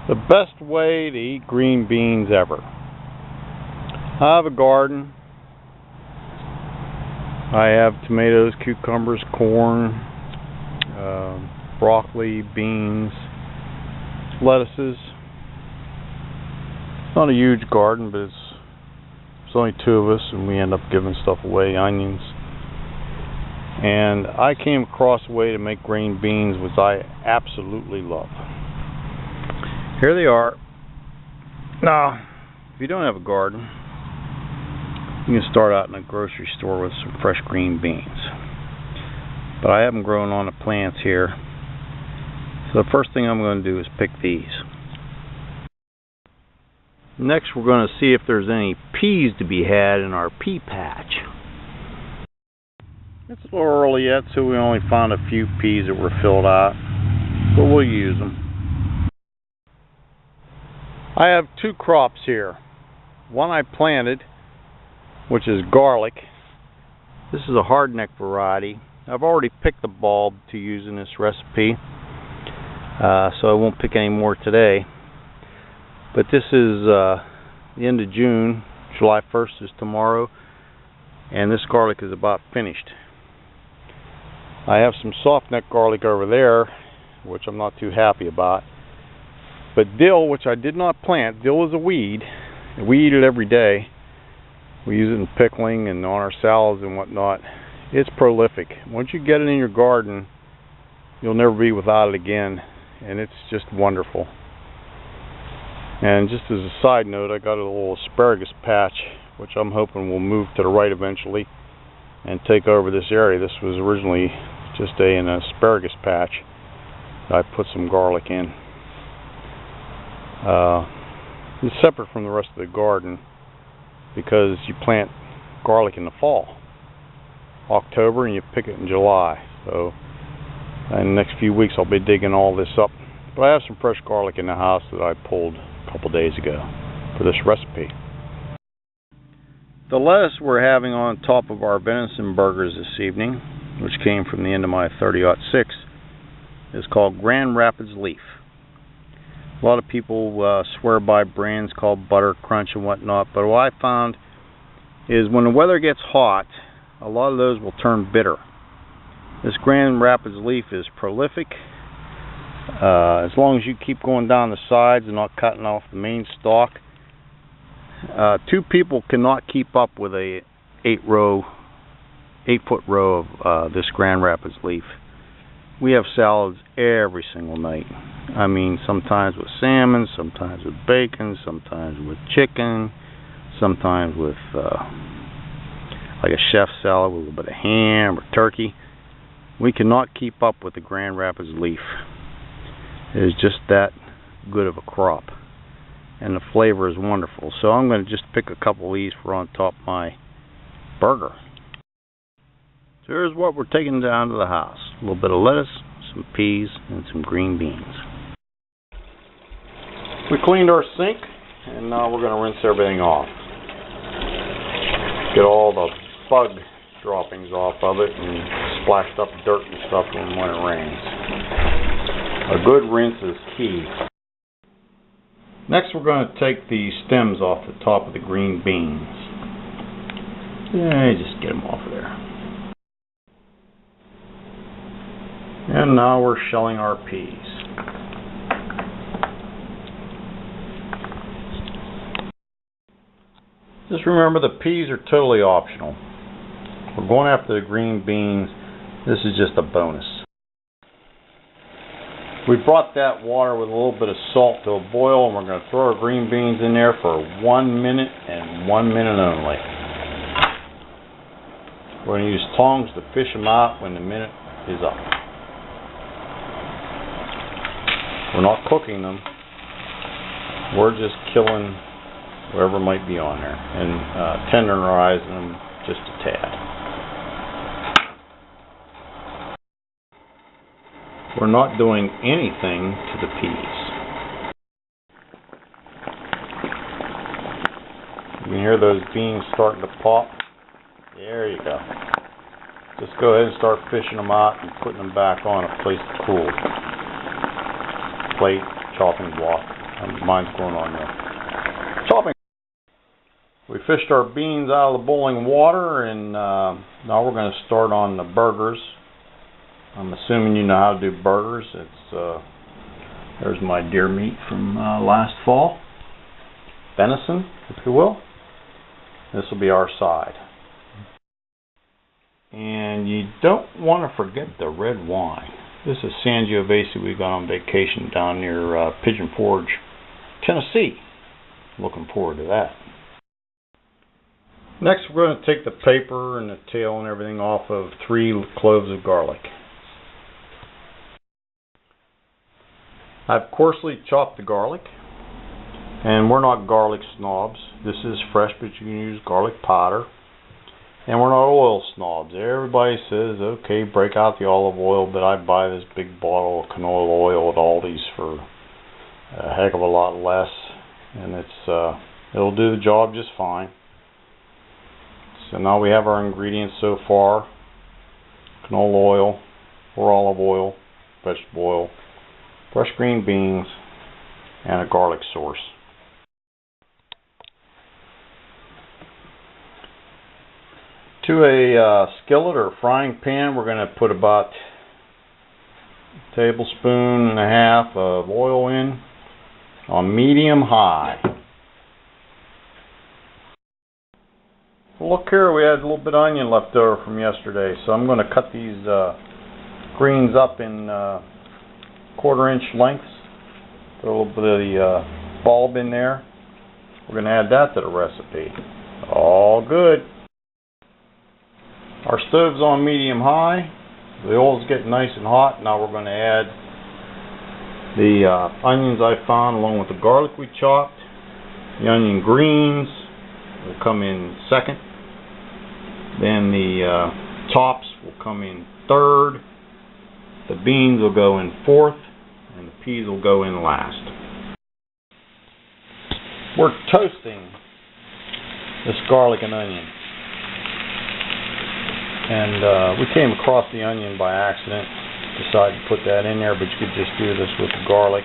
The best way to eat green beans ever. I have a garden. I have tomatoes, cucumbers, corn, broccoli, beans, lettuces. It's not a huge garden, but it's only two of us, and we end up giving stuff away, onions. And I came across a way to make green beans, which I absolutely love. Here they are. Now, if you don't have a garden, you can start out in a grocery store with some fresh green beans. But I have them growing on the plants here. So the first thing I'm going to do is pick these. Next, we're going to see if there's any peas to be had in our pea patch. It's a little early yet, so we only found a few peas that were filled out, but we'll use them. I have two crops here. One I planted, which is garlic. This is a hardneck variety. I've already picked the bulb to use in this recipe, so I won't pick any more today. But this is the end of June. July 1st is tomorrow, and this garlic is about finished. I have some soft neck garlic over there, which I'm not too happy about. But dill, which I did not plant, dill is a weed. We eat it every day. We use it in pickling and on our salads and whatnot. It's prolific. Once you get it in your garden, you'll never be without it again, and it's just wonderful. And just as a side note, I got a little asparagus patch, which I'm hoping will move to the right eventually and take over this area. This was originally just an asparagus patch that I put some garlic in. It's separate from the rest of the garden because you plant garlic in the fall, October, and you pick it in July. So in the next few weeks I'll be digging all this up. But I have some fresh garlic in the house that I pulled a couple days ago for this recipe. The lettuce we're having on top of our venison burgers this evening, which came from the end of my 30-06, is called Grand Rapids Leaf. A lot of people swear by brands called Butter Crunch and whatnot, but what I found is when the weather gets hot, a lot of those will turn bitter. This Grand Rapids Leaf is prolific. As long as you keep going down the sides and not cutting off the main stalk. Two people cannot keep up with a 8-foot row of this Grand Rapids Leaf. We have salads every single night. I mean, sometimes with salmon, sometimes with bacon, sometimes with chicken, sometimes with like a chef salad with a little bit of ham or turkey. We cannot keep up with the Grand Rapids Leaf. It is just that good of a crop, and the flavor is wonderful. So I'm going to just pick a couple of these for on top of my burger. So here's what we're taking down to the house. A little bit of lettuce, some peas, and some green beans. We cleaned our sink, and now we're going to rinse everything off. Get all the bug droppings off of it and splashed up dirt and stuff when it rains. A good rinse is key. Next we're going to take the stems off the top of the green beans. Yeah, just get them off of there. And now we're shelling our peas. Just remember, the peas are totally optional. We're going after the green beans. This is just a bonus. We brought that water with a little bit of salt to a boil, and we're going to throw our green beans in there for 1 minute and 1 minute only. We're going to use tongs to fish them out when the minute is up. We're not cooking them. We're just killing whatever might be on there and tenderizing them just a tad. We're not doing anything to the peas. You can hear those beans starting to pop. There you go. Just go ahead and start fishing them out and putting them back on a place to cool. Plate, chopping block. Mine's going on there. Chopping. We fished our beans out of the boiling water, and now we're going to start on the burgers. I'm assuming you know how to do burgers. There's my deer meat from last fall. Venison, if you will. This will be our side. And you don't want to forget the red wine. This is Sangiovese we got on vacation down near Pigeon Forge, Tennessee. Looking forward to that. Next, we're going to take the paper and the tail and everything off of 3 cloves of garlic. I've coarsely chopped the garlic, and we're not garlic snobs. This is fresh, but you can use garlic powder. And we're not oil snobs. Everybody says, okay, break out the olive oil, but I buy this big bottle of canola oil at Aldi's for a heck of a lot less, and it'll do the job just fine. So now we have our ingredients so far: canola oil or olive oil, vegetable oil, fresh green beans, and a garlic sauce. To a skillet or frying pan, we're going to put about a tablespoon and a half of oil in on medium-high. Look here, we had a little bit of onion left over from yesterday, so I'm going to cut these greens up in 1/4-inch lengths. Put a little bit of the bulb in there. We're going to add that to the recipe. All good. Our stove's on medium-high. The oil's getting nice and hot. Now we're going to add the onions I found along with the garlic we chopped. The onion greens will come in second. Then the tops will come in third. The beans will go in fourth. And the peas will go in last. We're toasting this garlic and onion. And we came across the onion by accident. Decided to put that in there, but you could just do this with the garlic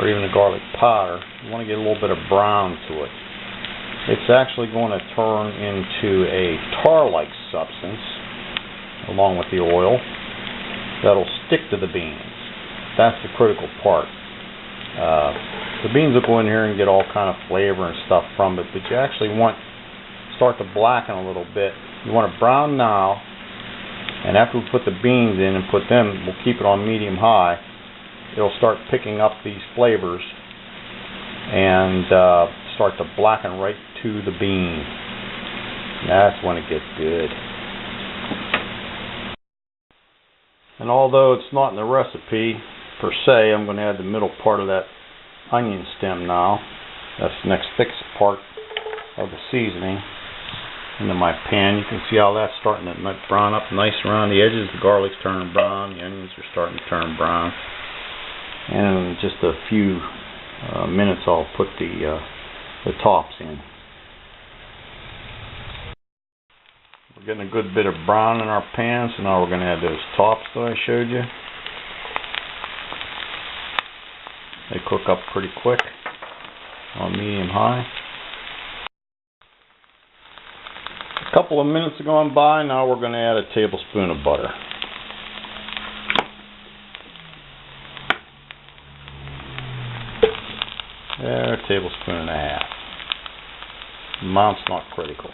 or even the garlic powder. You want to get a little bit of brown to it. It's actually going to turn into a tar-like substance along with the oil that'll stick to the beans. That's the critical part. The beans will go in here and get all kind of flavor and stuff from it, but you actually want to start to blacken a little bit. You want it brown now, and after we put the beans in and put them, we'll keep it on medium-high. It'll start picking up these flavors and start to blacken right to the bean. That's when it gets good. And although it's not in the recipe per se, I'm going to add the middle part of that onion stem now. That's the next thickest part of the seasoning into my pan. You can see how that's starting to brown up nice around the edges. The garlic's turning brown. The onions are starting to turn brown. And in just a few minutes, I'll put the tops in. We're getting a good bit of brown in our pan, so now we're going to add those tops that I showed you. They cook up pretty quick on medium-high. A couple of minutes have gone by. Now we're going to add a tablespoon of butter. There, a tablespoon and a half. Amount's not critical.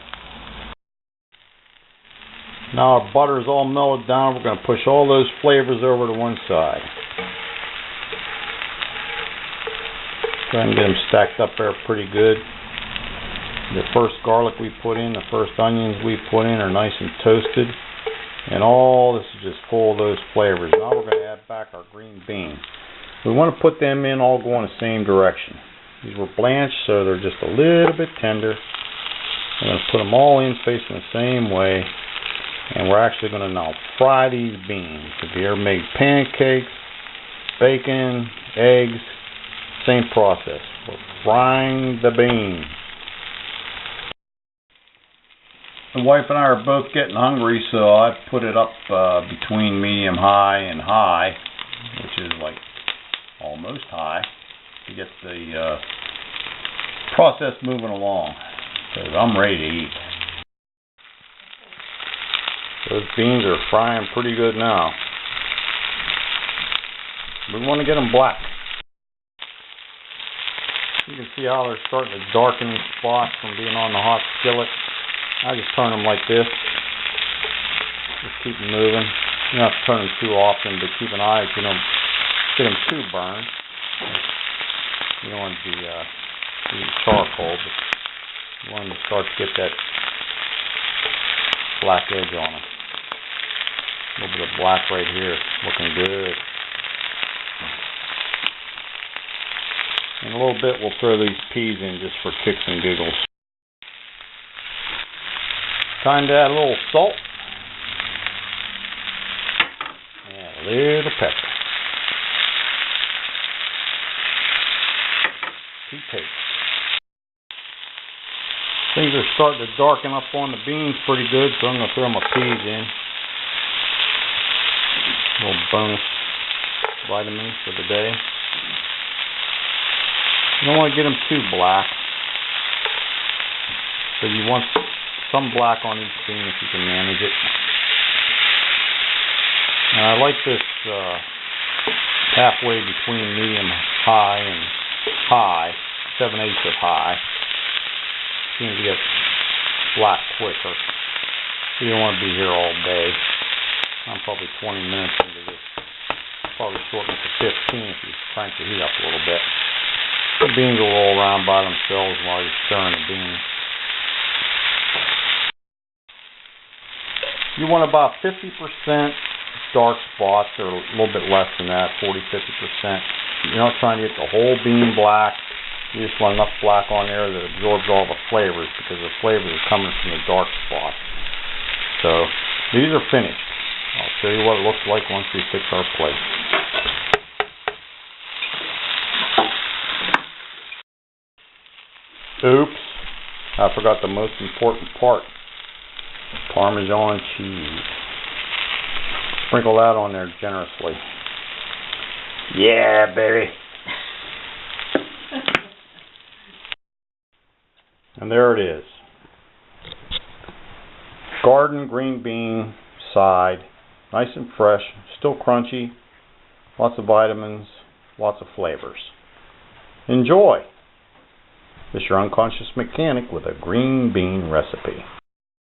Now our butter is all mellowed down. We're going to push all those flavors over to one side. Try and get them stacked up there pretty good. The first garlic we put in, the first onions we put in are nice and toasted. And all this is just full of those flavors. Now we're going to add back our green beans. We want to put them in all going the same direction. These were blanched, so they're just a little bit tender. I'm going to put them all in facing the same way. And we're actually going to now fry these beans. If you ever made pancakes, bacon, eggs, same process. We're frying the beans. The wife and I are both getting hungry, so I put it up between medium-high and high, which is like almost high. to get the process moving along, because I'm ready to eat. Those beans are frying pretty good now. We want to get them black. You can see how they're starting to darken spots from being on the hot skillet. I just turn them like this. Just keep them moving. You don't have to turn them too often, but keep an eye so you don't get them too burned. You don't want to be using charcoal, but you want them to start to get that black edge on them. A little bit of black right here, looking good. In a little bit, we'll throw these peas in just for kicks and giggles. Time to add a little salt. And a little pepper. Pea paste. Things are starting to darken up on the beans pretty good, so I'm going to throw my peas in. A little bonus vitamin for the day. You don't want to get them too black, so you want some black on each bean if you can manage it. And I like this halfway between medium high and high, 7/8 of high. Seems to get black quicker. You don't want to be here all day. I'm probably 20 minutes into this. Probably shorten it to 15 if you crank the heat up a little bit. The beans will roll around by themselves while you're stirring the beans. You want about 50% dark spots, or a little bit less than that, 40-50%. You're not trying to get the whole bean black. You just want enough black on there that absorbs all the flavors, because the flavors are coming from the dark spots. So these are finished. I'll show you what it looks like once we fix our plate. Oops, I forgot the most important part. Parmesan cheese. Sprinkle that on there generously. Yeah, baby. And there it is. Garden green bean side. Nice and fresh. Still crunchy. Lots of vitamins. Lots of flavors. Enjoy. This is your unconscious mechanic with a green bean recipe.